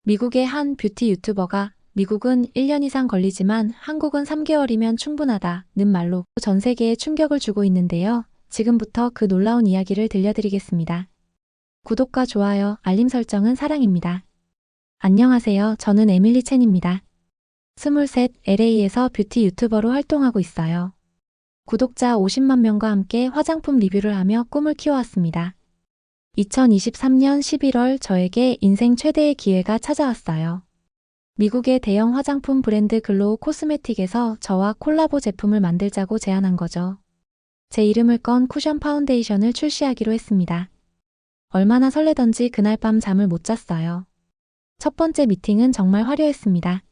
미국의 한 뷰티 유튜버가 미국은 1년 이상 걸리지만 한국은 3개월이면 충분하다는 말로 전 세계에 충격을 주고 있는데요. 지금부터 그 놀라운 이야기를 들려드리겠습니다. 구독과 좋아요, 알림 설정은 사랑입니다. 안녕하세요. 저는 에밀리 첸입니다. 23, LA에서 뷰티 유튜버로 활동하고 있어요. 구독자 50만 명과 함께 화장품 리뷰를 하며 꿈을 키워왔습니다. 2023년 11월 저에게 인생 최대의 기회가 찾아왔어요. 미국의 대형 화장품 브랜드 글로우 코스메틱에서 저와 콜라보 제품을 만들자고 제안한 거죠. 제 이름을 건 쿠션 파운데이션을 출시하기로 했습니다. 얼마나 설레던지 그날 밤 잠을 못 잤어요. 첫 번째 미팅은 정말 화려했습니다.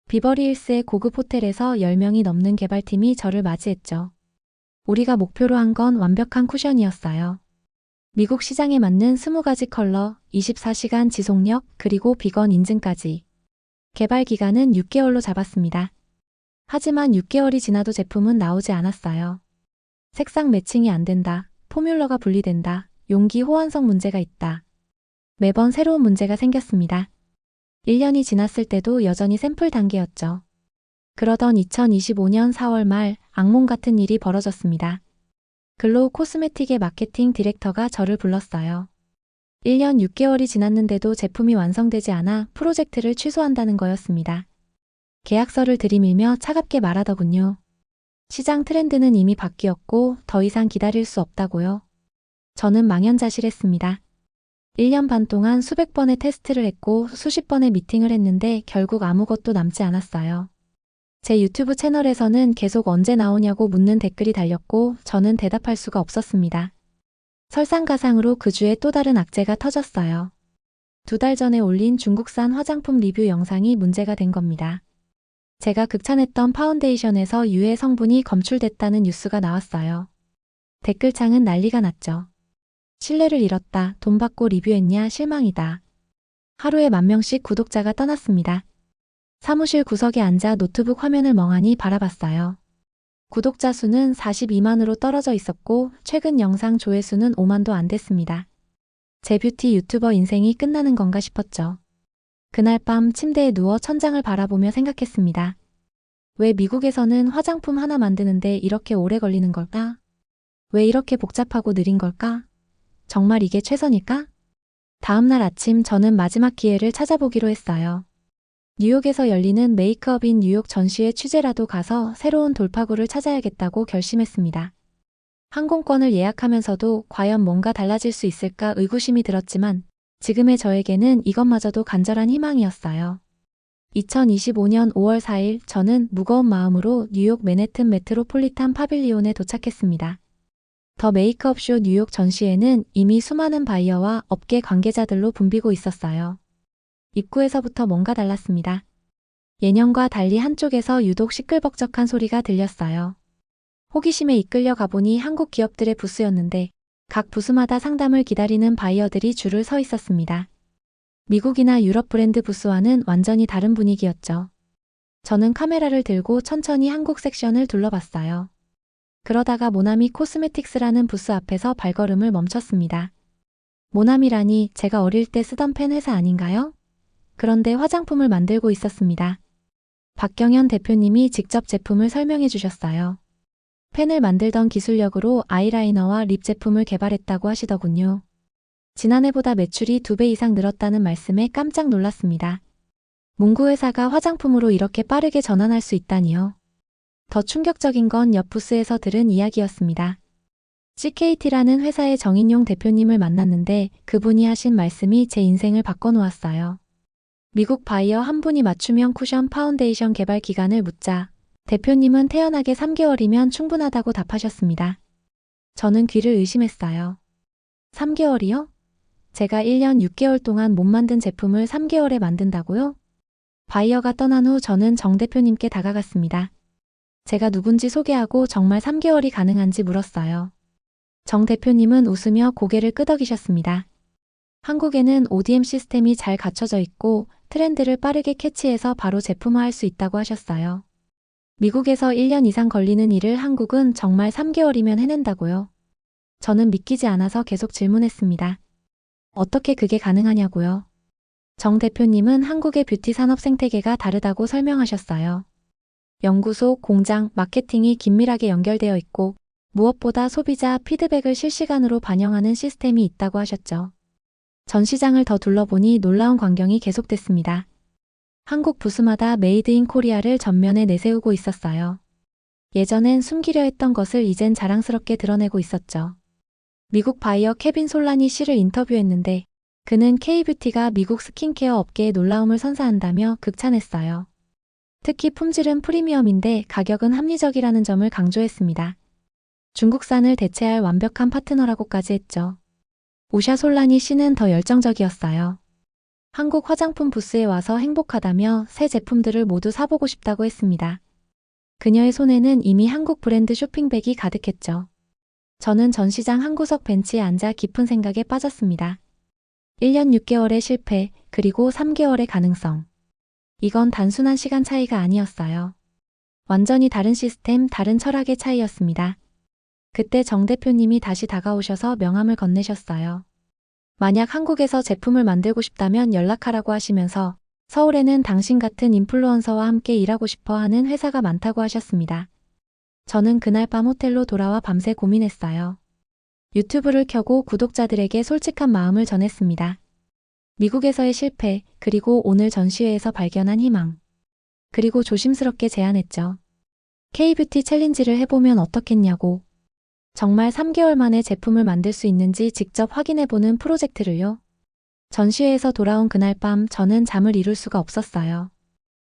비버리힐스의 고급 호텔에서 10명이 넘는 개발팀이 저를 맞이했죠. 우리가 목표로 한 건 완벽한 쿠션이었어요. 미국 시장에 맞는 20가지 컬러, 24시간 지속력, 그리고 비건 인증까지. 개발 기간은 6개월로 잡았습니다. 하지만 6개월이 지나도 제품은 나오지 않았어요. 색상 매칭이 안 된다, 포뮬러가 분리된다, 용기 호환성 문제가 있다. 매번 새로운 문제가 생겼습니다. 1년이 지났을 때도 여전히 샘플 단계였죠. 그러던 2025년 4월 말 악몽 같은 일이 벌어졌습니다. 글로우 코스메틱의 마케팅 디렉터가 저를 불렀어요. 1년 6개월이 지났는데도 제품이 완성되지 않아 프로젝트를 취소한다는 거였습니다. 계약서를 들이밀며 차갑게 말하더군요. 시장 트렌드는 이미 바뀌었고 더 이상 기다릴 수 없다고요. 저는 망연자실했습니다. 1년 반 동안 수백 번의 테스트를 했고 수십 번의 미팅을 했는데 결국 아무것도 남지 않았어요. 제 유튜브 채널에서는 계속 언제 나오냐고 묻는 댓글이 달렸고 저는 대답할 수가 없었습니다. 설상가상으로 그 주에 또 다른 악재가 터졌어요. 2달 전에 올린 중국산 화장품 리뷰 영상이 문제가 된 겁니다. 제가 극찬했던 파운데이션에서 유해 성분이 검출됐다는 뉴스가 나왔어요. 댓글창은 난리가 났죠. 신뢰를 잃었다, 돈 받고 리뷰했냐, 실망이다. 하루에 10,000명씩 구독자가 떠났습니다. 사무실 구석에 앉아 노트북 화면을 멍하니 바라봤어요. 구독자 수는 42만으로 떨어져 있었고 최근 영상 조회수는 5만도 안 됐습니다. 제 뷰티 유튜버 인생이 끝나는 건가 싶었죠. 그날 밤 침대에 누워 천장을 바라보며 생각했습니다. 왜 미국에서는 화장품 하나 만드는데 이렇게 오래 걸리는 걸까? 왜 이렇게 복잡하고 느린 걸까? 정말 이게 최선일까? 다음날 아침 저는 마지막 기회를 찾아보기로 했어요. 뉴욕에서 열리는 메이크업인 뉴욕 전시회 취재라도 가서 새로운 돌파구를 찾아야겠다고 결심했습니다. 항공권을 예약하면서도 과연 뭔가 달라질 수 있을까 의구심이 들었지만 지금의 저에게는 이것마저도 간절한 희망이었어요. 2025년 5월 4일 저는 무거운 마음으로 뉴욕 맨해튼 메트로폴리탄 파빌리온에 도착했습니다. 더 메이크업쇼 뉴욕 전시회는 이미 수많은 바이어와 업계 관계자들로 붐비고 있었어요. 입구에서부터 뭔가 달랐습니다. 예년과 달리 한쪽에서 유독 시끌벅적한 소리가 들렸어요. 호기심에 이끌려 가보니 한국 기업들의 부스였는데 각 부스마다 상담을 기다리는 바이어들이 줄을 서 있었습니다. 미국이나 유럽 브랜드 부스와는 완전히 다른 분위기였죠. 저는 카메라를 들고 천천히 한국 섹션을 둘러봤어요. 그러다가 모나미 코스메틱스라는 부스 앞에서 발걸음을 멈췄습니다. 모나미라니 제가 어릴 때 쓰던 펜 회사 아닌가요? 그런데 화장품을 만들고 있었습니다. 박경현 대표님이 직접 제품을 설명해 주셨어요. 펜을 만들던 기술력으로 아이라이너와 립 제품을 개발했다고 하시더군요. 지난해보다 매출이 2배 이상 늘었다는 말씀에 깜짝 놀랐습니다. 문구회사가 화장품으로 이렇게 빠르게 전환할 수 있다니요. 더 충격적인 건 옆 부스에서 들은 이야기였습니다. CKT라는 회사의 정인용 대표님을 만났는데 그분이 하신 말씀이 제 인생을 바꿔놓았어요. 미국 바이어 한 분이 맞춤형 쿠션 파운데이션 개발 기간을 묻자 대표님은 태연하게 3개월이면 충분하다고 답하셨습니다. 저는 귀를 의심했어요. 3개월이요? 제가 1년 6개월 동안 못 만든 제품을 3개월에 만든다고요? 바이어가 떠난 후 저는 정 대표님께 다가갔습니다. 제가 누군지 소개하고 정말 3개월이 가능한지 물었어요. 정 대표님은 웃으며 고개를 끄덕이셨습니다. 한국에는 ODM 시스템이 잘 갖춰져 있고 트렌드를 빠르게 캐치해서 바로 제품화할 수 있다고 하셨어요. 미국에서 1년 이상 걸리는 일을 한국은 정말 3개월이면 해낸다고요. 저는 믿기지 않아서 계속 질문했습니다. 어떻게 그게 가능하냐고요. 정 대표님은 한국의 뷰티 산업 생태계가 다르다고 설명하셨어요. 연구소, 공장, 마케팅이 긴밀하게 연결되어 있고 무엇보다 소비자 피드백을 실시간으로 반영하는 시스템이 있다고 하셨죠. 전 시장을 더 둘러보니 놀라운 광경이 계속됐습니다. 한국 부스마다 메이드 인 코리아를 전면에 내세우고 있었어요. 예전엔 숨기려 했던 것을 이젠 자랑스럽게 드러내고 있었죠. 미국 바이어 케빈 솔란이 씨를 인터뷰했는데 그는 K뷰티가 미국 스킨케어 업계의 놀라움을 선사한다며 극찬했어요. 특히 품질은 프리미엄인데 가격은 합리적이라는 점을 강조했습니다. 중국산을 대체할 완벽한 파트너라고까지 했죠. 우샤 솔라니 씨는 더 열정적이었어요. 한국 화장품 부스에 와서 행복하다며 새 제품들을 모두 사보고 싶다고 했습니다. 그녀의 손에는 이미 한국 브랜드 쇼핑백이 가득했죠. 저는 전시장 한 구석 벤치에 앉아 깊은 생각에 빠졌습니다. 1년 6개월의 실패, 그리고 3개월의 가능성. 이건 단순한 시간 차이가 아니었어요. 완전히 다른 시스템, 다른 철학의 차이였습니다. 그때 정 대표님이 다시 다가오셔서 명함을 건네셨어요. 만약 한국에서 제품을 만들고 싶다면 연락하라고 하시면서 서울에는 당신 같은 인플루언서와 함께 일하고 싶어 하는 회사가 많다고 하셨습니다. 저는 그날 밤 호텔로 돌아와 밤새 고민했어요. 유튜브를 켜고 구독자들에게 솔직한 마음을 전했습니다. 미국에서의 실패, 그리고 오늘 전시회에서 발견한 희망. 그리고 조심스럽게 제안했죠. K뷰티 챌린지를 해보면 어떻겠냐고. 정말 3개월 만에 제품을 만들 수 있는지 직접 확인해보는 프로젝트를요. 전시회에서 돌아온 그날 밤 저는 잠을 이룰 수가 없었어요.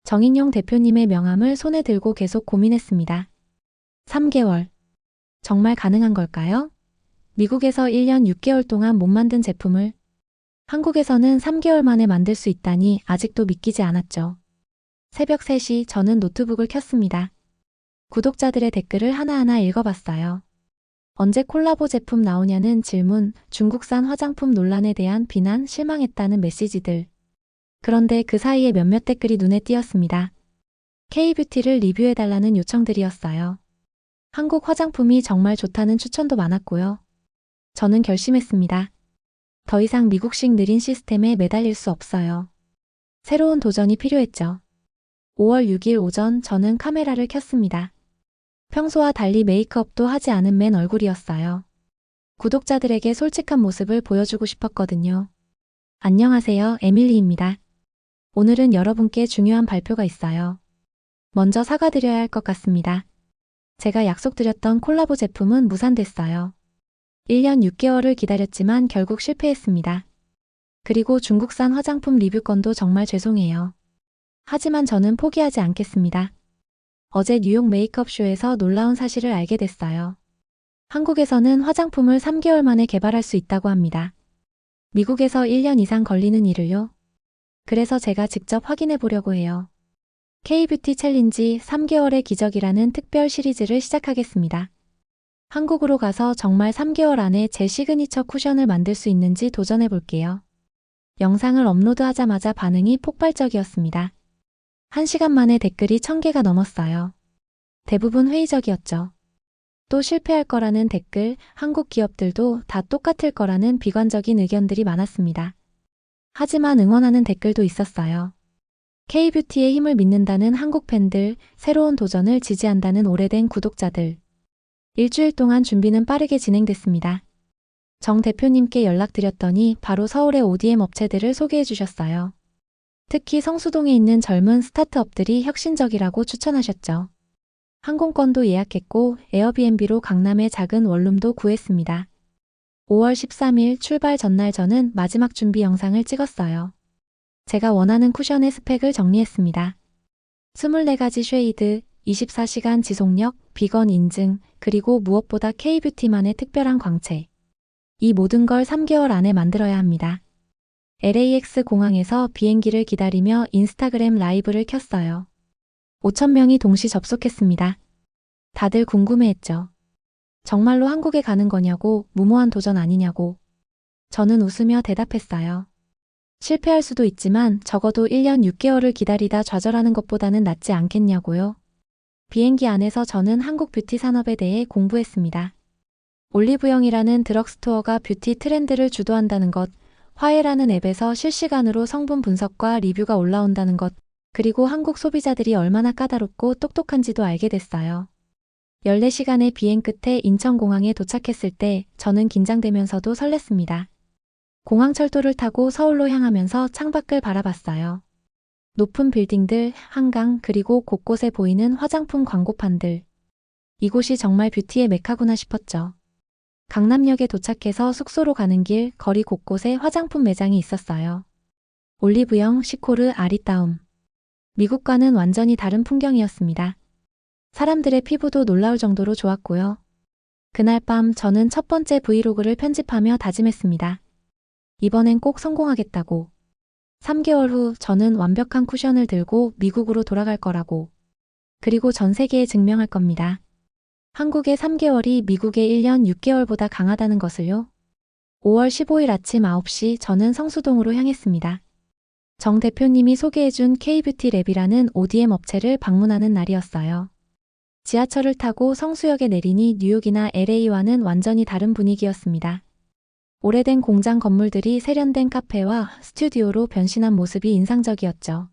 정인용 대표님의 명함을 손에 들고 계속 고민했습니다. 3개월. 정말 가능한 걸까요? 미국에서 1년 6개월 동안 못 만든 제품을 한국에서는 3개월 만에 만들 수 있다니 아직도 믿기지 않았죠. 새벽 3시 저는 노트북을 켰습니다. 구독자들의 댓글을 하나하나 읽어봤어요. 언제 콜라보 제품 나오냐는 질문, 중국산 화장품 논란에 대한 비난, 실망했다는 메시지들. 그런데 그 사이에 몇몇 댓글이 눈에 띄었습니다. K뷰티를 리뷰해달라는 요청들이었어요. 한국 화장품이 정말 좋다는 추천도 많았고요. 저는 결심했습니다. 더 이상 미국식 느린 시스템에 매달릴 수 없어요. 새로운 도전이 필요했죠. 5월 6일 오전 저는 카메라를 켰습니다. 평소와 달리 메이크업도 하지 않은 맨 얼굴이었어요. 구독자들에게 솔직한 모습을 보여주고 싶었거든요. 안녕하세요, 에밀리입니다. 오늘은 여러분께 중요한 발표가 있어요. 먼저 사과드려야 할 것 같습니다. 제가 약속드렸던 콜라보 제품은 무산됐어요. 1년 6개월을 기다렸지만 결국 실패했습니다. 그리고 중국산 화장품 리뷰건도 정말 죄송해요. 하지만 저는 포기하지 않겠습니다. 어제 뉴욕 메이크업 쇼에서 놀라운 사실을 알게 됐어요. 한국에서는 화장품을 3개월 만에 개발할 수 있다고 합니다. 미국에서 1년 이상 걸리는 일을요. 그래서 제가 직접 확인해 보려고 해요. K뷰티 챌린지 3개월의 기적이라는 특별 시리즈를 시작하겠습니다. 한국으로 가서 정말 3개월 안에 제 시그니처 쿠션을 만들 수 있는지 도전해 볼게요. 영상을 업로드하자마자 반응이 폭발적이었습니다. 1시간 만에 댓글이 1000개가 넘었어요. 대부분 회의적이었죠. 또 실패할 거라는 댓글, 한국 기업들도 다 똑같을 거라는 비관적인 의견들이 많았습니다. 하지만 응원하는 댓글도 있었어요. K뷰티의 힘을 믿는다는 한국 팬들, 새로운 도전을 지지한다는 오래된 구독자들. 일주일 동안 준비는 빠르게 진행됐습니다. 정 대표님께 연락드렸더니 바로 서울의 ODM 업체들을 소개해 주셨어요. 특히 성수동에 있는 젊은 스타트업들이 혁신적이라고 추천하셨죠. 항공권도 예약했고 에어비앤비로 강남의 작은 원룸도 구했습니다. 5월 13일 출발 전날 저는 마지막 준비 영상을 찍었어요. 제가 원하는 쿠션의 스펙을 정리했습니다. 24가지 쉐이드, 24시간 지속력, 비건 인증, 그리고 무엇보다 K뷰티만의 특별한 광채. 이 모든 걸 3개월 안에 만들어야 합니다. LAX 공항에서 비행기를 기다리며 인스타그램 라이브를 켰어요. 5,000명이 동시 접속했습니다. 다들 궁금해했죠. 정말로 한국에 가는 거냐고, 무모한 도전 아니냐고. 저는 웃으며 대답했어요. 실패할 수도 있지만 적어도 1년 6개월을 기다리다 좌절하는 것보다는 낫지 않겠냐고요. 비행기 안에서 저는 한국 뷰티 산업에 대해 공부했습니다. 올리브영이라는 드럭스토어가 뷰티 트렌드를 주도한다는 것, 화해라는 앱에서 실시간으로 성분 분석과 리뷰가 올라온다는 것, 그리고 한국 소비자들이 얼마나 까다롭고 똑똑한지도 알게 됐어요. 14시간의 비행 끝에 인천공항에 도착했을 때 저는 긴장되면서도 설렜습니다. 공항 철도를 타고 서울로 향하면서 창밖을 바라봤어요. 높은 빌딩들, 한강, 그리고 곳곳에 보이는 화장품 광고판들. 이곳이 정말 뷰티의 메카구나 싶었죠. 강남역에 도착해서 숙소로 가는 길, 거리 곳곳에 화장품 매장이 있었어요. 올리브영, 시코르, 아리따움. 미국과는 완전히 다른 풍경이었습니다. 사람들의 피부도 놀라울 정도로 좋았고요. 그날 밤 저는 첫 번째 브이로그를 편집하며 다짐했습니다. 이번엔 꼭 성공하겠다고. 3개월 후 저는 완벽한 쿠션을 들고 미국으로 돌아갈 거라고. 그리고 전 세계에 증명할 겁니다. 한국의 3개월이 미국의 1년 6개월보다 강하다는 것을요. 5월 15일 아침 9시 저는 성수동으로 향했습니다. 정 대표님이 소개해준 K뷰티랩이라는 ODM 업체를 방문하는 날이었어요. 지하철을 타고 성수역에 내리니 뉴욕이나 LA와는 완전히 다른 분위기였습니다. 오래된 공장 건물들이 세련된 카페와 스튜디오로 변신한 모습이 인상적이었죠.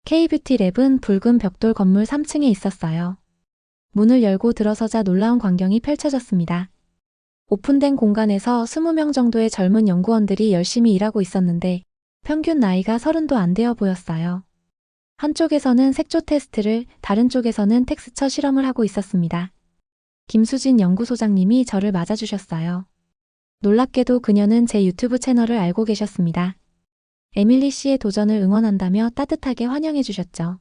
K뷰티랩은 붉은 벽돌 건물 3층에 있었어요. 문을 열고 들어서자 놀라운 광경이 펼쳐졌습니다. 오픈된 공간에서 20명 정도의 젊은 연구원들이 열심히 일하고 있었는데 평균 나이가 30도 안 되어 보였어요. 한쪽에서는 색조 테스트를, 다른 쪽에서는 텍스처 실험을 하고 있었습니다. 김수진 연구소장님이 저를 맞아주셨어요. 놀랍게도 그녀는 제 유튜브 채널을 알고 계셨습니다. 에밀리 씨의 도전을 응원한다며 따뜻하게 환영해 주셨죠.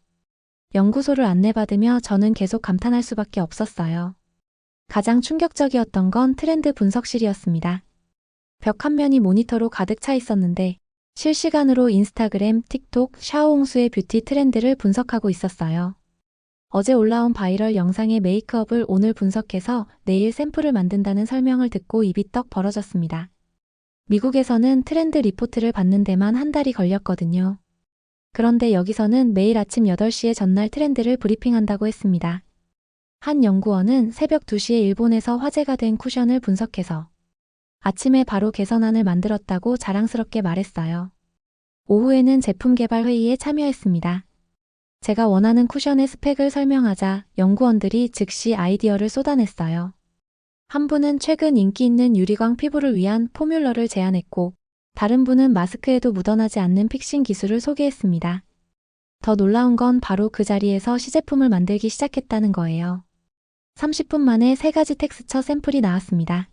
연구소를 안내받으며 저는 계속 감탄할 수밖에 없었어요. 가장 충격적이었던 건 트렌드 분석실이었습니다. 벽 한 면이 모니터로 가득 차 있었는데 실시간으로 인스타그램, 틱톡, 샤오홍수의 뷰티 트렌드를 분석하고 있었어요. 어제 올라온 바이럴 영상의 메이크업을 오늘 분석해서 내일 샘플을 만든다는 설명을 듣고 입이 떡 벌어졌습니다. 미국에서는 트렌드 리포트를 받는 데만 한 달이 걸렸거든요. 그런데 여기서는 매일 아침 8시에 전날 트렌드를 브리핑한다고 했습니다. 한 연구원은 새벽 2시에 일본에서 화제가 된 쿠션을 분석해서 아침에 바로 개선안을 만들었다고 자랑스럽게 말했어요. 오후에는 제품 개발 회의에 참여했습니다. 제가 원하는 쿠션의 스펙을 설명하자 연구원들이 즉시 아이디어를 쏟아냈어요. 한 분은 최근 인기 있는 유리광 피부를 위한 포뮬러를 제안했고, 다른 분은 마스크에도 묻어나지 않는 픽싱 기술을 소개했습니다. 더 놀라운 건 바로 그 자리에서 시제품을 만들기 시작했다는 거예요. 30분 만에 3가지 텍스처 샘플이 나왔습니다.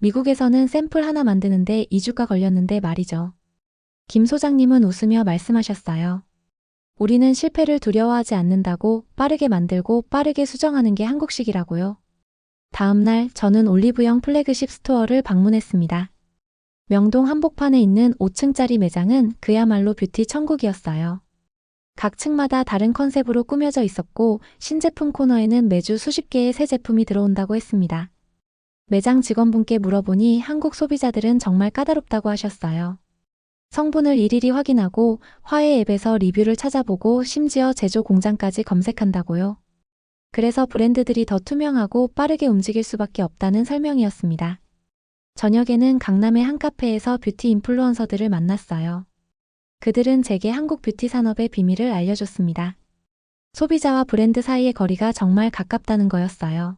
미국에서는 샘플 하나 만드는데 2주가 걸렸는데 말이죠. 김 소장님은 웃으며 말씀하셨어요. 우리는 실패를 두려워하지 않는다고, 빠르게 만들고 빠르게 수정하는 게 한국식이라고요. 다음 날 저는 올리브영 플래그십 스토어를 방문했습니다. 명동 한복판에 있는 5층짜리 매장은 그야말로 뷰티 천국이었어요. 각 층마다 다른 컨셉으로 꾸며져 있었고 신제품 코너에는 매주 수십 개의 새 제품이 들어온다고 했습니다. 매장 직원분께 물어보니 한국 소비자들은 정말 까다롭다고 하셨어요. 성분을 일일이 확인하고 화해 앱에서 리뷰를 찾아보고 심지어 제조 공장까지 검색한다고요. 그래서 브랜드들이 더 투명하고 빠르게 움직일 수밖에 없다는 설명이었습니다. 저녁에는 강남의 한 카페에서 뷰티 인플루언서들을 만났어요. 그들은 제게 한국 뷰티 산업의 비밀을 알려줬습니다. 소비자와 브랜드 사이의 거리가 정말 가깝다는 거였어요.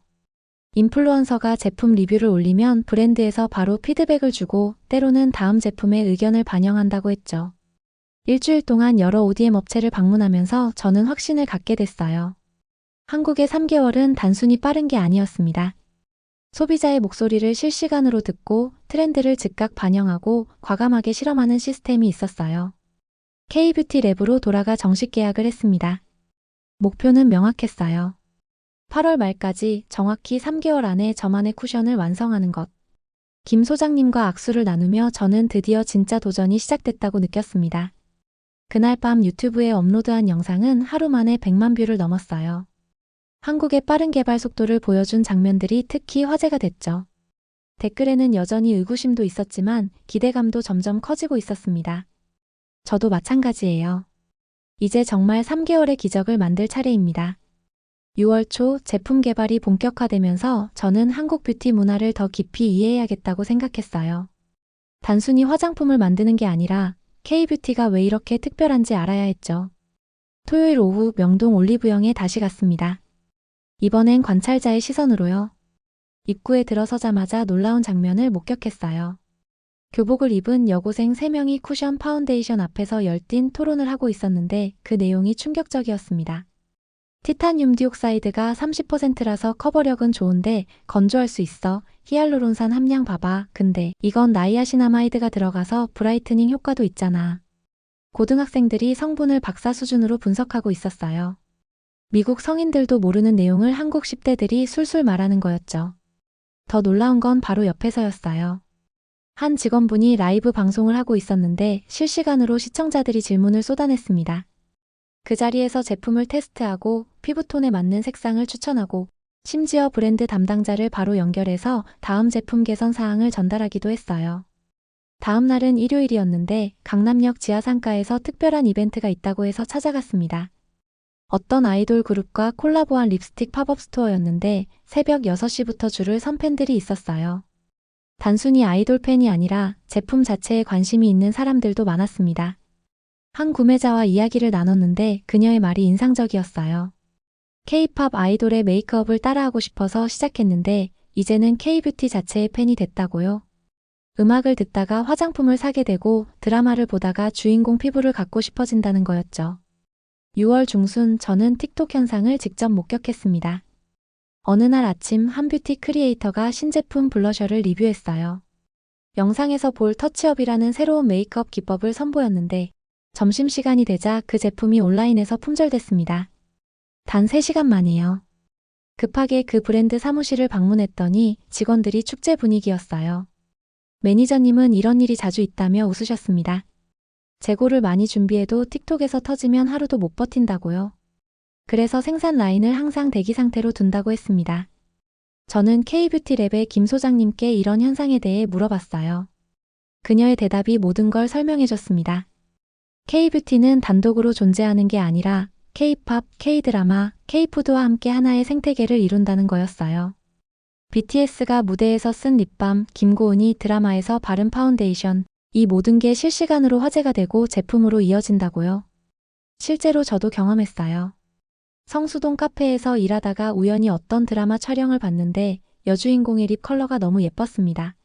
인플루언서가 제품 리뷰를 올리면 브랜드에서 바로 피드백을 주고 때로는 다음 제품의 의견을 반영한다고 했죠. 일주일 동안 여러 ODM 업체를 방문하면서 저는 확신을 갖게 됐어요. 한국의 3개월은 단순히 빠른 게 아니었습니다. 소비자의 목소리를 실시간으로 듣고 트렌드를 즉각 반영하고 과감하게 실험하는 시스템이 있었어요. K뷰티랩으로 돌아가 정식 계약을 했습니다. 목표는 명확했어요. 8월 말까지 정확히 3개월 안에 저만의 쿠션을 완성하는 것. 김 소장님과 악수를 나누며 저는 드디어 진짜 도전이 시작됐다고 느꼈습니다. 그날 밤 유튜브에 업로드한 영상은 하루 만에 100만 뷰를 넘었어요. 한국의 빠른 개발 속도를 보여준 장면들이 특히 화제가 됐죠. 댓글에는 여전히 의구심도 있었지만 기대감도 점점 커지고 있었습니다. 저도 마찬가지예요. 이제 정말 3개월의 기적을 만들 차례입니다. 6월 초 제품 개발이 본격화되면서 저는 한국 뷰티 문화를 더 깊이 이해해야겠다고 생각했어요. 단순히 화장품을 만드는 게 아니라 K뷰티가 왜 이렇게 특별한지 알아야 했죠. 토요일 오후 명동 올리브영에 다시 갔습니다. 이번엔 관찰자의 시선으로요. 입구에 들어서자마자 놀라운 장면을 목격했어요. 교복을 입은 여고생 3명이 쿠션 파운데이션 앞에서 열띤 토론을 하고 있었는데 그 내용이 충격적이었습니다. 티타늄 디옥사이드가 30%라서 커버력은 좋은데 건조할 수 있어. 히알루론산 함량 봐봐. 근데 이건 나이아신아마이드가 들어가서 브라이트닝 효과도 있잖아. 고등학생들이 성분을 박사 수준으로 분석하고 있었어요. 미국 성인들도 모르는 내용을 한국 10대들이 술술 말하는 거였죠. 더 놀라운 건 바로 옆에서였어요. 한 직원분이 라이브 방송을 하고 있었는데 실시간으로 시청자들이 질문을 쏟아냈습니다. 그 자리에서 제품을 테스트하고 피부톤에 맞는 색상을 추천하고 심지어 브랜드 담당자를 바로 연결해서 다음 제품 개선 사항을 전달하기도 했어요. 다음 날은 일요일이었는데 강남역 지하상가에서 특별한 이벤트가 있다고 해서 찾아갔습니다. 어떤 아이돌 그룹과 콜라보한 립스틱 팝업 스토어였는데 새벽 6시부터 줄을 선 팬들이 있었어요. 단순히 아이돌 팬이 아니라 제품 자체에 관심이 있는 사람들도 많았습니다. 한 구매자와 이야기를 나눴는데 그녀의 말이 인상적이었어요. K-팝 아이돌의 메이크업을 따라하고 싶어서 시작했는데 이제는 K-뷰티 자체의 팬이 됐다고요. 음악을 듣다가 화장품을 사게 되고 드라마를 보다가 주인공 피부를 갖고 싶어진다는 거였죠. 6월 중순 저는 틱톡 현상을 직접 목격했습니다. 어느 날 아침 한 뷰티 크리에이터가 신제품 블러셔를 리뷰했어요. 영상에서 볼 터치업이라는 새로운 메이크업 기법을 선보였는데 점심시간이 되자 그 제품이 온라인에서 품절됐습니다. 단 3시간 만에요. 급하게 그 브랜드 사무실을 방문했더니 직원들이 축제 분위기였어요. 매니저님은 이런 일이 자주 있다며 웃으셨습니다. 재고를 많이 준비해도 틱톡에서 터지면 하루도 못 버틴다고요. 그래서 생산 라인을 항상 대기 상태로 둔다고 했습니다. 저는 K뷰티랩의 김 소장님께 이런 현상에 대해 물어봤어요. 그녀의 대답이 모든 걸 설명해줬습니다. K뷰티는 단독으로 존재하는 게 아니라 K-팝, K-드라마, K-푸드와 함께 하나의 생태계를 이룬다는 거였어요. BTS가 무대에서 쓴 립밤, 김고은이 드라마에서 바른 파운데이션, 이 모든 게 실시간으로 화제가 되고 제품으로 이어진다고요. 실제로 저도 경험했어요. 성수동 카페에서 일하다가 우연히 어떤 드라마 촬영을 봤는데 여주인공의 립 컬러가 너무 예뻤습니다.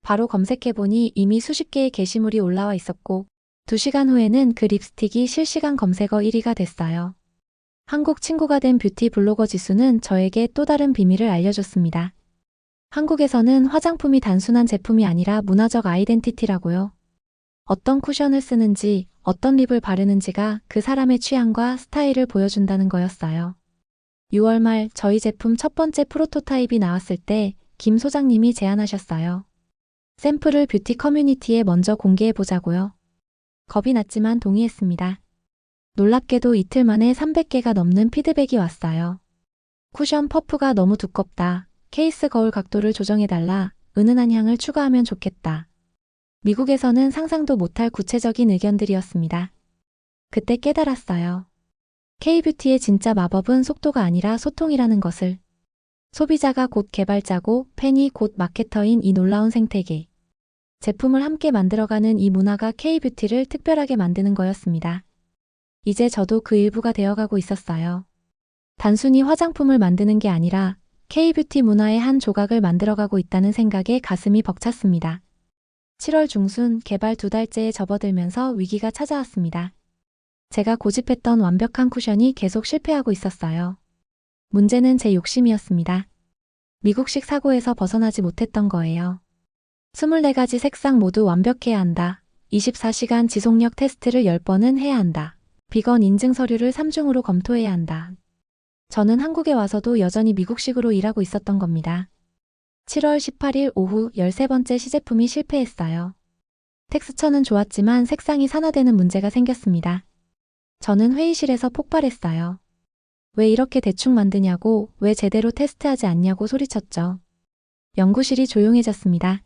바로 검색해보니 이미 수십 개의 게시물이 올라와 있었고 2시간 후에는 그 립스틱이 실시간 검색어 1위가 됐어요. 한국 친구가 된 뷰티 블로거 지수는 저에게 또 다른 비밀을 알려줬습니다. 한국에서는 화장품이 단순한 제품이 아니라 문화적 아이덴티티라고요. 어떤 쿠션을 쓰는지, 어떤 립을 바르는지가 그 사람의 취향과 스타일을 보여준다는 거였어요. 6월 말 저희 제품 첫 번째 프로토타입이 나왔을 때 김 소장님이 제안하셨어요. 샘플을 뷰티 커뮤니티에 먼저 공개해보자고요. 겁이 났지만 동의했습니다. 놀랍게도 이틀 만에 300개가 넘는 피드백이 왔어요. 쿠션 퍼프가 너무 두껍다. 케이스 거울 각도를 조정해달라. 은은한 향을 추가하면 좋겠다. 미국에서는 상상도 못할 구체적인 의견들이었습니다. 그때 깨달았어요. K뷰티의 진짜 마법은 속도가 아니라 소통이라는 것을. 소비자가 곧 개발자고 팬이 곧 마케터인 이 놀라운 생태계. 제품을 함께 만들어가는 이 문화가 K뷰티를 특별하게 만드는 거였습니다. 이제 저도 그 일부가 되어가고 있었어요. 단순히 화장품을 만드는 게 아니라 K뷰티 문화의 한 조각을 만들어가고 있다는 생각에 가슴이 벅찼습니다. 7월 중순 개발 2달째에 접어들면서 위기가 찾아왔습니다. 제가 고집했던 완벽한 쿠션이 계속 실패하고 있었어요. 문제는 제 욕심이었습니다. 미국식 사고에서 벗어나지 못했던 거예요. 24가지 색상 모두 완벽해야 한다. 24시간 지속력 테스트를 10번은 해야 한다. 비건 인증 서류를 3중으로 검토해야 한다. 저는 한국에 와서도 여전히 미국식으로 일하고 있었던 겁니다. 7월 18일 오후 13번째 시제품이 실패했어요. 텍스처는 좋았지만 색상이 산화되는 문제가 생겼습니다. 저는 회의실에서 폭발했어요. 왜 이렇게 대충 만드냐고, 왜 제대로 테스트하지 않냐고 소리쳤죠. 연구실이 조용해졌습니다.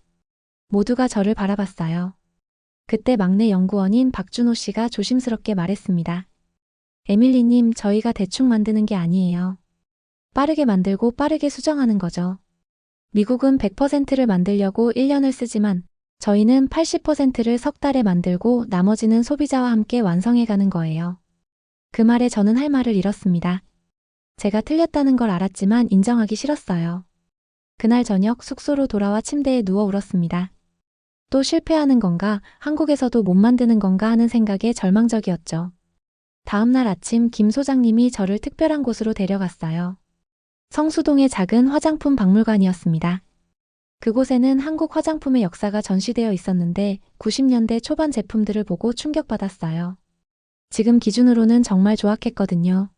모두가 저를 바라봤어요. 그때 막내 연구원인 박준호 씨가 조심스럽게 말했습니다. 에밀리님, 저희가 대충 만드는 게 아니에요. 빠르게 만들고 빠르게 수정하는 거죠. 미국은 100%를 만들려고 1년을 쓰지만 저희는 80%를 석 달에 만들고 나머지는 소비자와 함께 완성해가는 거예요. 그 말에 저는 할 말을 잃었습니다. 제가 틀렸다는 걸 알았지만 인정하기 싫었어요. 그날 저녁 숙소로 돌아와 침대에 누워 울었습니다. 또 실패하는 건가, 한국에서도 못 만드는 건가 하는 생각에 절망적이었죠. 다음날 아침 김 소장님이 저를 특별한 곳으로 데려갔어요. 성수동의 작은 화장품 박물관이었습니다. 그곳에는 한국 화장품의 역사가 전시되어 있었는데 90년대 초반 제품들을 보고 충격받았어요. 지금 기준으로는 정말 조악했거든요.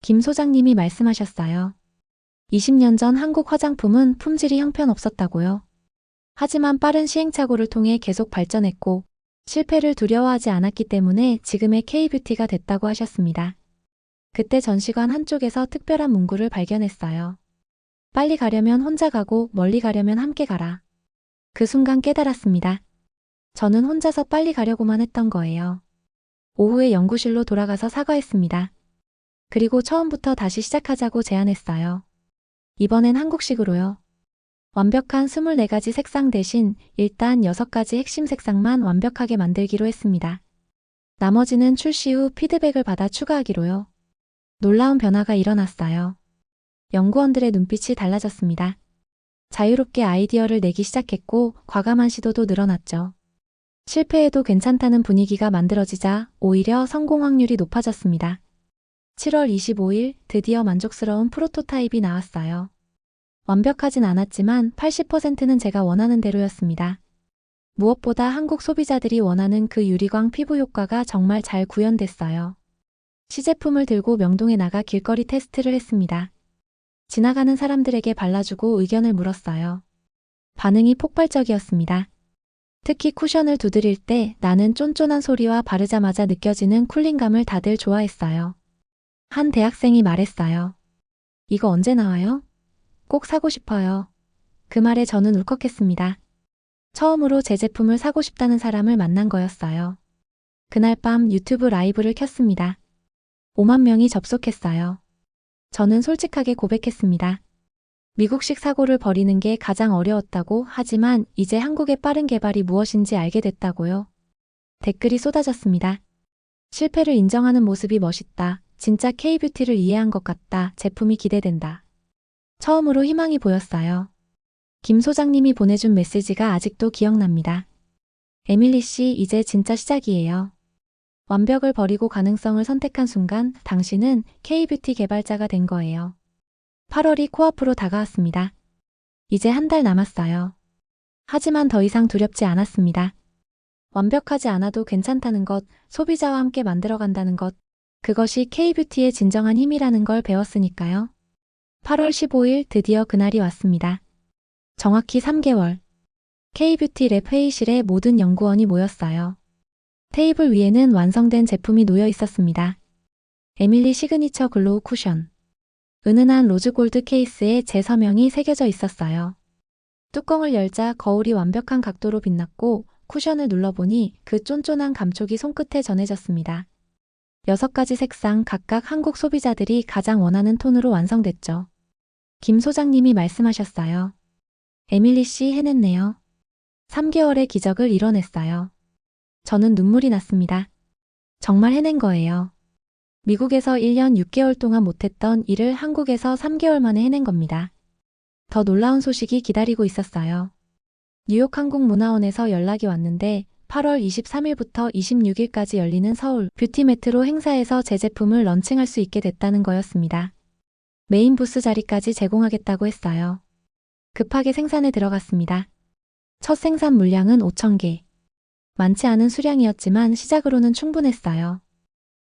김 소장님이 말씀하셨어요. 20년 전 한국 화장품은 품질이 형편없었다고요. 하지만 빠른 시행착오를 통해 계속 발전했고 실패를 두려워하지 않았기 때문에 지금의 K-뷰티가 됐다고 하셨습니다. 그때 전시관 한쪽에서 특별한 문구를 발견했어요. 빨리 가려면 혼자 가고 멀리 가려면 함께 가라. 그 순간 깨달았습니다. 저는 혼자서 빨리 가려고만 했던 거예요. 오후에 연구실로 돌아가서 사과했습니다. 그리고 처음부터 다시 시작하자고 제안했어요. 이번엔 한국식으로요. 완벽한 24가지 색상 대신 일단 6가지 핵심 색상만 완벽하게 만들기로 했습니다. 나머지는 출시 후 피드백을 받아 추가하기로요. 놀라운 변화가 일어났어요. 연구원들의 눈빛이 달라졌습니다. 자유롭게 아이디어를 내기 시작했고 과감한 시도도 늘어났죠. 실패해도 괜찮다는 분위기가 만들어지자 오히려 성공 확률이 높아졌습니다. 7월 25일 드디어 만족스러운 프로토타입이 나왔어요. 완벽하진 않았지만 80%는 제가 원하는 대로였습니다. 무엇보다 한국 소비자들이 원하는 그 유리광 피부 효과가 정말 잘 구현됐어요. 시제품을 들고 명동에 나가 길거리 테스트를 했습니다. 지나가는 사람들에게 발라주고 의견을 물었어요. 반응이 폭발적이었습니다. 특히 쿠션을 두드릴 때 나는 쫀쫀한 소리와 바르자마자 느껴지는 쿨링감을 다들 좋아했어요. 한 대학생이 말했어요. 이거 언제 나와요? 꼭 사고 싶어요. 그 말에 저는 울컥했습니다. 처음으로 제 제품을 사고 싶다는 사람을 만난 거였어요. 그날 밤 유튜브 라이브를 켰습니다. 5만 명이 접속했어요. 저는 솔직하게 고백했습니다. 미국식 사고를 버리는 게 가장 어려웠다고 하지만 이제 한국의 빠른 개발이 무엇인지 알게 됐다고요. 댓글이 쏟아졌습니다. 실패를 인정하는 모습이 멋있다. 진짜 K-뷰티를 이해한 것 같다. 제품이 기대된다. 처음으로 희망이 보였어요. 김 소장님이 보내준 메시지가 아직도 기억납니다. 에밀리 씨, 이제 진짜 시작이에요. 완벽을 버리고 가능성을 선택한 순간 당신은 K-뷰티 개발자가 된 거예요. 8월이 코앞으로 다가왔습니다. 이제 한 달 남았어요. 하지만 더 이상 두렵지 않았습니다. 완벽하지 않아도 괜찮다는 것, 소비자와 함께 만들어간다는 것, 그것이 K-뷰티의 진정한 힘이라는 걸 배웠으니까요. 8월 15일 드디어 그날이 왔습니다. 정확히 3개월. K-뷰티 랩 회의실에 모든 연구원이 모였어요. 테이블 위에는 완성된 제품이 놓여 있었습니다. 에밀리 시그니처 글로우 쿠션. 은은한 로즈골드 케이스에 제 서명이 새겨져 있었어요. 뚜껑을 열자 거울이 완벽한 각도로 빛났고 쿠션을 눌러보니 그 쫀쫀한 감촉이 손끝에 전해졌습니다. 6가지 색상 각각 한국 소비자들이 가장 원하는 톤으로 완성됐죠. 김 소장님이 말씀하셨어요. 에밀리 씨 해냈네요. 3개월의 기적을 이뤄냈어요. 저는 눈물이 났습니다. 정말 해낸 거예요. 미국에서 1년 6개월 동안 못했던 일을 한국에서 3개월 만에 해낸 겁니다. 더 놀라운 소식이 기다리고 있었어요. 뉴욕 한국문화원에서 연락이 왔는데 8월 23일부터 26일까지 열리는 서울 뷰티 메트로 행사에서 제 제품을 런칭할 수 있게 됐다는 거였습니다. 메인 부스 자리까지 제공하겠다고 했어요. 급하게 생산에 들어갔습니다. 첫 생산 물량은 5,000개. 많지 않은 수량이었지만 시작으로는 충분했어요.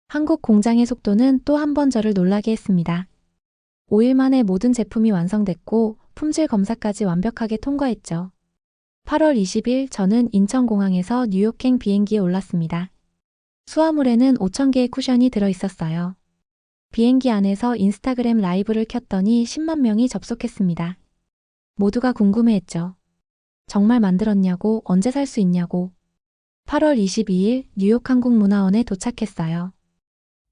한국 공장의 속도는 또 한 번 저를 놀라게 했습니다. 5일 만에 모든 제품이 완성됐고 품질 검사까지 완벽하게 통과했죠. 8월 20일 저는 인천공항에서 뉴욕행 비행기에 올랐습니다. 수화물에는 5,000개의 쿠션이 들어있었어요. 비행기 안에서 인스타그램 라이브를 켰더니 10만 명이 접속했습니다. 모두가 궁금해했죠. 정말 만들었냐고, 언제 살 수 있냐고. 8월 22일 뉴욕 한국문화원에 도착했어요.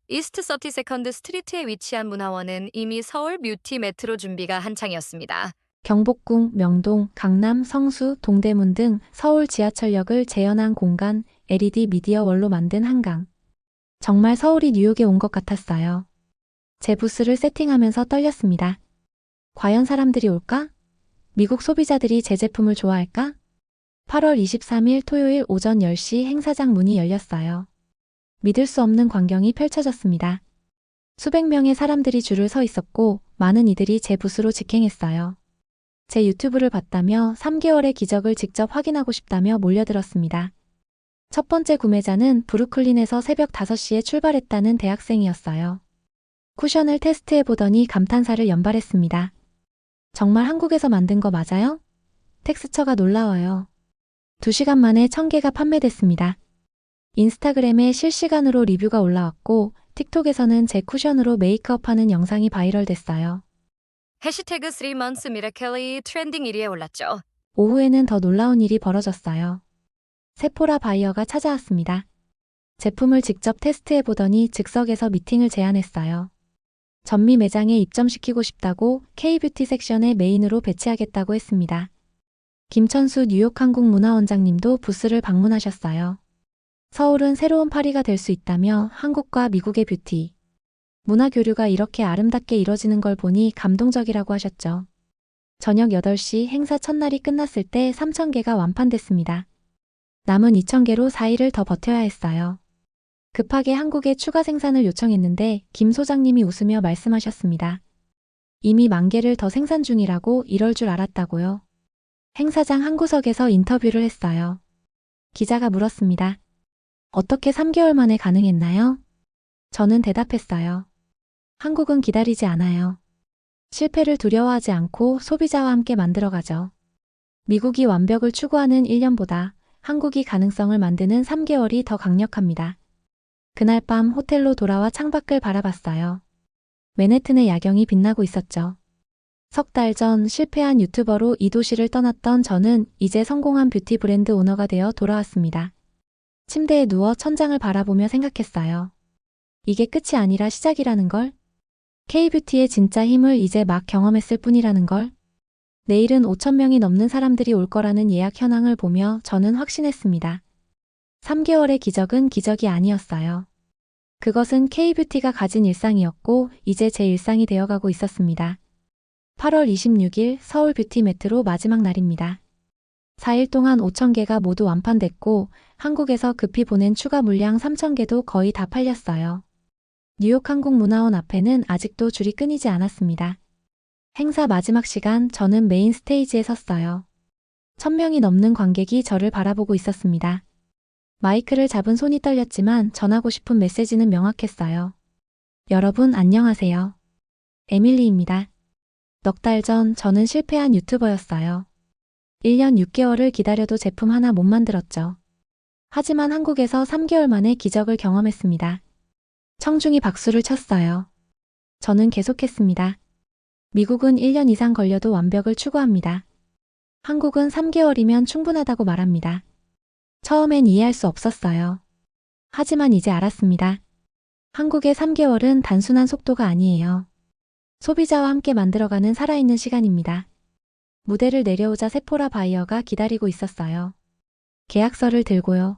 이스트 32nd 스트리트에 위치한 문화원은 이미 서울 뷰티 메트로 준비가 한창이었습니다. 경복궁, 명동, 강남, 성수, 동대문 등 서울 지하철역을 재현한 공간, LED 미디어월로 만든 한강. 정말 서울이 뉴욕에 온 것 같았어요. 제 부스를 세팅하면서 떨렸습니다. 과연 사람들이 올까? 미국 소비자들이 제 제품을 좋아할까? 8월 23일 토요일 오전 10시 행사장 문이 열렸어요. 믿을 수 없는 광경이 펼쳐졌습니다. 수백 명의 사람들이 줄을 서 있었고 많은 이들이 제 부스로 직행했어요. 제 유튜브를 봤다며 3개월의 기적을 직접 확인하고 싶다며 몰려들었습니다. 첫 번째 구매자는 브루클린에서 새벽 5시에 출발했다는 대학생이었어요. 쿠션을 테스트해보더니 감탄사를 연발했습니다. 정말 한국에서 만든 거 맞아요? 텍스처가 놀라워요. 2시간 만에 1000개가 판매됐습니다. 인스타그램에 실시간으로 리뷰가 올라왔고 틱톡에서는 제 쿠션으로 메이크업하는 영상이 바이럴됐어요. 해시태그 3months 미라클이 트렌딩 1위에 올랐죠. 오후에는 더 놀라운 일이 벌어졌어요. 세포라 바이어가 찾아왔습니다. 제품을 직접 테스트해보더니 즉석에서 미팅을 제안했어요. 전미 매장에 입점시키고 싶다고 K뷰티 섹션의 메인으로 배치하겠다고 했습니다. 김천수 뉴욕 한국문화원장님도 부스를 방문하셨어요. 서울은 새로운 파리가 될 수 있다며 한국과 미국의 뷰티, 문화 교류가 이렇게 아름답게 이뤄지는 걸 보니 감동적이라고 하셨죠. 저녁 8시 행사 첫날이 끝났을 때 3000개가 완판됐습니다. 남은 2000개로 4일을 더 버텨야 했어요. 급하게 한국에 추가 생산을 요청했는데 김 소장님이 웃으며 말씀하셨습니다. 이미 10,000개를 더 생산 중이라고 이럴 줄 알았다고요. 행사장 한 구석에서 인터뷰를 했어요. 기자가 물었습니다. 어떻게 3개월 만에 가능했나요? 저는 대답했어요. 한국은 기다리지 않아요. 실패를 두려워하지 않고 소비자와 함께 만들어가죠. 미국이 완벽을 추구하는 1년보다 한국이 가능성을 만드는 3개월이 더 강력합니다. 그날 밤 호텔로 돌아와 창밖을 바라봤어요. 맨해튼의 야경이 빛나고 있었죠. 석 달 전 실패한 유튜버로 이 도시를 떠났던 저는 이제 성공한 뷰티 브랜드 오너가 되어 돌아왔습니다. 침대에 누워 천장을 바라보며 생각했어요. 이게 끝이 아니라 시작이라는 걸? K뷰티의 진짜 힘을 이제 막 경험했을 뿐이라는 걸? 내일은 5,000명이 넘는 사람들이 올 거라는 예약 현황을 보며 저는 확신했습니다. 3개월의 기적은 기적이 아니었어요. 그것은 K뷰티가 가진 일상이었고 이제 제 일상이 되어가고 있었습니다. 8월 26일 서울 뷰티 메트로 마지막 날입니다. 4일 동안 5,000개가 모두 완판됐고 한국에서 급히 보낸 추가 물량 3,000개도 거의 다 팔렸어요. 뉴욕 한국문화원 앞에는 아직도 줄이 끊이지 않았습니다. 행사 마지막 시간 저는 메인 스테이지에 섰어요. 1000명이 넘는 관객이 저를 바라보고 있었습니다. 마이크를 잡은 손이 떨렸지만 전하고 싶은 메시지는 명확했어요. 여러분 안녕하세요. 에밀리입니다. 넉 달 전 저는 실패한 유튜버였어요. 1년 6개월을 기다려도 제품 하나 못 만들었죠. 하지만 한국에서 3개월 만에 기적을 경험했습니다. 청중이 박수를 쳤어요. 저는 계속했습니다. 미국은 1년 이상 걸려도 완벽을 추구합니다. 한국은 3개월이면 충분하다고 말합니다. 처음엔 이해할 수 없었어요. 하지만 이제 알았습니다. 한국의 3개월은 단순한 속도가 아니에요. 소비자와 함께 만들어가는 살아있는 시간입니다. 무대를 내려오자 세포라 바이어가 기다리고 있었어요. 계약서를 들고요.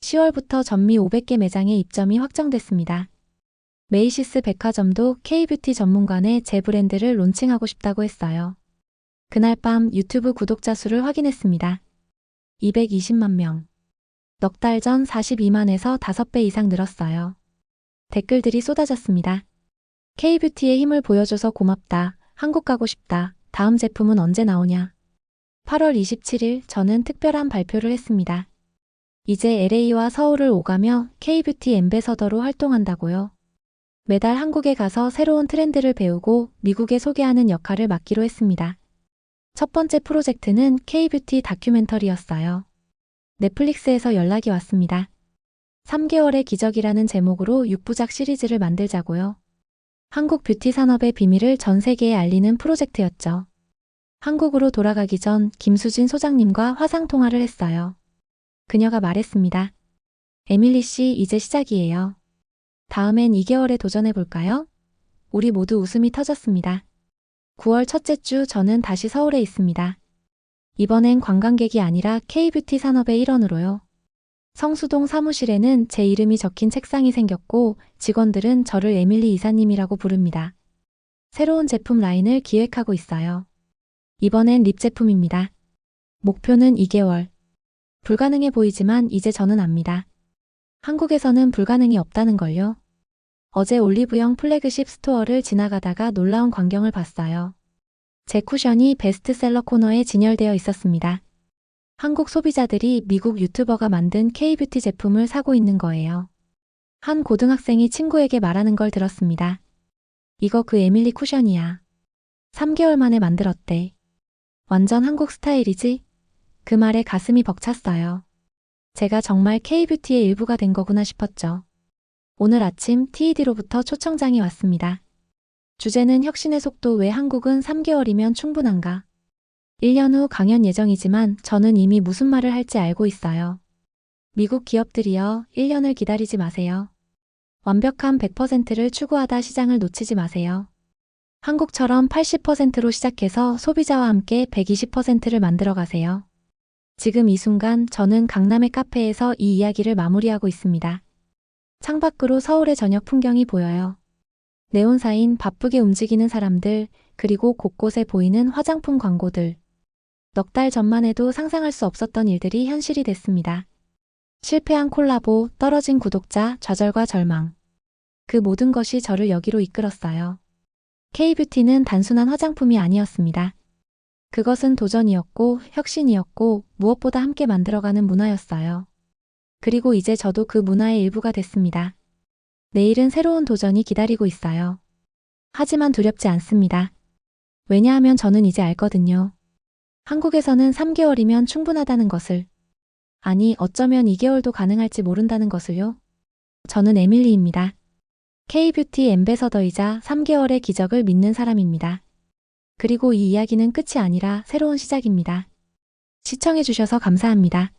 10월부터 전미 500개 매장에 입점이 확정됐습니다. 메이시스 백화점도 K뷰티 전문관에 제 브랜드를 론칭하고 싶다고 했어요. 그날 밤 유튜브 구독자 수를 확인했습니다. 220만 명. 넉 달 전 42만에서 5배 이상 늘었어요. 댓글들이 쏟아졌습니다. K뷰티의 힘을 보여줘서 고맙다. 한국 가고 싶다. 다음 제품은 언제 나오냐. 8월 27일 저는 특별한 발표를 했습니다. 이제 LA와 서울을 오가며 K뷰티 앰베서더로 활동한다고요. 매달 한국에 가서 새로운 트렌드를 배우고 미국에 소개하는 역할을 맡기로 했습니다. 첫 번째 프로젝트는 K뷰티 다큐멘터리였어요. 넷플릭스에서 연락이 왔습니다. 3개월의 기적이라는 제목으로 6부작 시리즈를 만들자고요. 한국 뷰티 산업의 비밀을 전 세계에 알리는 프로젝트였죠. 한국으로 돌아가기 전 김수진 소장님과 화상 통화를 했어요. 그녀가 말했습니다. 에밀리 씨, 이제 시작이에요. 다음엔 2개월에 도전해볼까요? 우리 모두 웃음이 터졌습니다. 9월 첫째 주 저는 다시 서울에 있습니다. 이번엔 관광객이 아니라 K뷰티 산업의 일원으로요. 성수동 사무실에는 제 이름이 적힌 책상이 생겼고 직원들은 저를 에밀리 이사님이라고 부릅니다. 새로운 제품 라인을 기획하고 있어요. 이번엔 립 제품입니다. 목표는 2개월. 불가능해 보이지만 이제 저는 압니다. 한국에서는 불가능이 없다는 걸요. 어제 올리브영 플래그십 스토어를 지나가다가 놀라운 광경을 봤어요. 제 쿠션이 베스트셀러 코너에 진열되어 있었습니다. 한국 소비자들이 미국 유튜버가 만든 K뷰티 제품을 사고 있는 거예요. 한 고등학생이 친구에게 말하는 걸 들었습니다. 이거 그 에밀리 쿠션이야. 3개월 만에 만들었대. 완전 한국 스타일이지? 그 말에 가슴이 벅찼어요. 제가 정말 K뷰티의 일부가 된 거구나 싶었죠. 오늘 아침 TED로부터 초청장이 왔습니다. 주제는 혁신의 속도 왜 한국은 3개월이면 충분한가? 1년 후 강연 예정이지만 저는 이미 무슨 말을 할지 알고 있어요. 미국 기업들이여 1년을 기다리지 마세요. 완벽한 100%를 추구하다 시장을 놓치지 마세요. 한국처럼 80%로 시작해서 소비자와 함께 120%를 만들어 가세요. 지금 이 순간 저는 강남의 카페에서 이 이야기를 마무리하고 있습니다. 창밖으로 서울의 저녁 풍경이 보여요. 네온사인 바쁘게 움직이는 사람들, 그리고 곳곳에 보이는 화장품 광고들. 넉 달 전만 해도 상상할 수 없었던 일들이 현실이 됐습니다. 실패한 콜라보, 떨어진 구독자, 좌절과 절망. 그 모든 것이 저를 여기로 이끌었어요. K뷰티는 단순한 화장품이 아니었습니다. 그것은 도전이었고 혁신이었고 무엇보다 함께 만들어가는 문화였어요. 그리고 이제 저도 그 문화의 일부가 됐습니다. 내일은 새로운 도전이 기다리고 있어요. 하지만 두렵지 않습니다. 왜냐하면 저는 이제 알거든요. 한국에서는 3개월이면 충분하다는 것을. 아니, 어쩌면 2개월도 가능할지 모른다는 것을요. 저는 에밀리입니다. K뷰티 앰베서더이자 3개월의 기적을 믿는 사람입니다. 그리고 이 이야기는 끝이 아니라 새로운 시작입니다. 시청해주셔서 감사합니다.